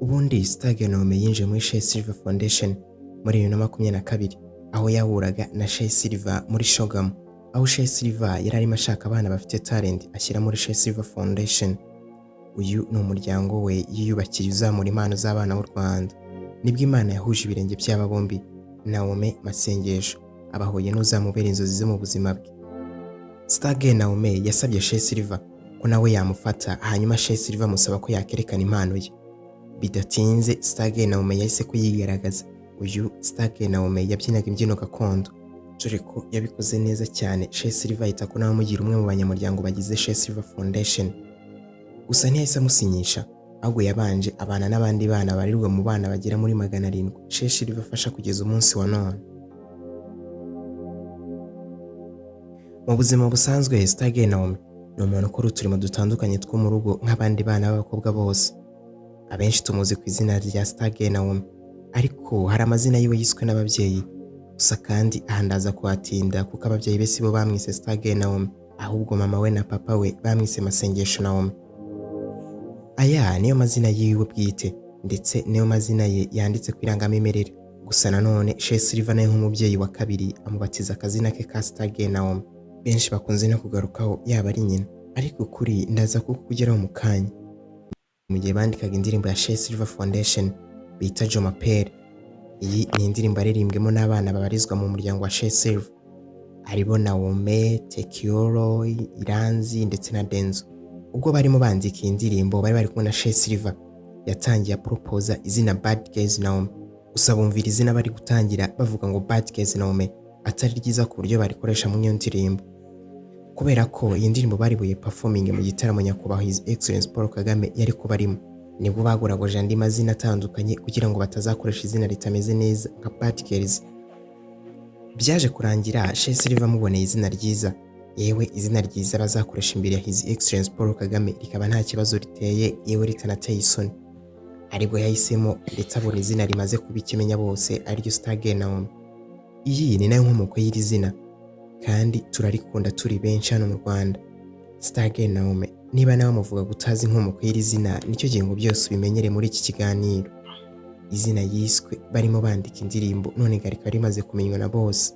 Ubundi Stage Nome yinjiye muri Shay Silver Foundation muri 2022 aho yahuraga na Shay Silver muri Shogamo, aho Shay Silver yari arimo ashaka abana bafite talent ashyira muri Shay Silver Foundation. Uyu ni umuryango we yiyubakiye uzamura impano z'abana b'u Rwanda. Nibwo Imana yahuje ibirenge by'aba bombi, Naome Masengesho abahuye n'uzamubera inzozi zo mu buzima bwe. Stage Naome yasabye Shay Silver ko nawe yamufata, hanyuma Shay Silver amusaba ko yakerekana impano ye. Bidatinze Stage Naome yahise kuyigaragaza. Uyu Stage Naome yabyinaga imbyino gakondo, dore ko yabikoze neza cyane. Shay Silver ahita ko nawe mugira umwe mu banyamuryango bagize Shay Silver Foundation. Gusa ntiyahise amusinyisha, ahubwo yabanje abana n'abandi bana barirwa mu bana bagera muri 700 Shay Silver afasha kugeza umunsi wa none. Mu buzima busanzwe Stage Naome ni umuntu ukora uturimo dutandukanye two mu rugo nk'abandi bana b'abakobwa bose. Abenshi tumuzi ku izina rya Stage Naome, ariko hari amazina yiwe yiswe n'ababyeyi. Gusa kandi ahandaza kuhatinda kuko ababyeyi be sibo bamwise Stage Naome, ahubwo mama we na papa we bamwise Masengesho Naome. Aya niyo mazina yiwe bwite, ndetse niyo mazina ye yanditse ku irangamimerere. Gusa nanone Shay Silver nawe nk'umubyeyi wa kabiri amubatiza akazina ke ka Stage Naome. Benshi bakunze no kugarukaho yaba ari nyina, ariko kuri ndaza kukugeraho mu kanya. Mu gihe bandikaga indirimbo ya Shay Silver Foundation bita Joma Pere, iyi ni indirimbo aririmbwemo n'abana babarizwa mu muryango wa Shay Silver, aribo Naome, Tekioro, Iranzi ndetse na Denzo. Ubwo barimo bandika iyi ndirimbo bari kumwe na Shay Silver, yatangiye proposa izina Bad Girls Naome. Gusa bumvira izina bari gutangira bavuga ngo Bad Girls Naome atari ryiza ku buryo barikoresha mu ndirimbo, kubera ko iyi ndirimbo baribuye performing mu gitaramo nyakubahwa His Excellence Paul Kagame yari kuba arimo. Nibwo baguragoje andi mazina atandukanye kugira ngo batazakoresha izina ritameze neza nka Bad Girls. Byaje kurangira Shay Silver amuboneye izina ryiza, yewe izina ryiza bazakoresha imbere ya His Excellence Paul Kagame rikaba nta kibazo riteye, yewe rikanateye isoni. Aribwo yahisemo ndetse abona izina rimaze kubikimenya bose ariryo Stage Naome. Iyi ni nayo nkomoko y'iri zina, kandi turarikunda turi benshi hano mu Rwanda. Stage Naome, niba nawe muvuga gutazi inkomoko y'iri zina, nicyo gihe ngo byose ubimenyere muri iki kiganiro. Izina yiswe barimo bandika indirimbo none garika rimaze kumenywa na bose.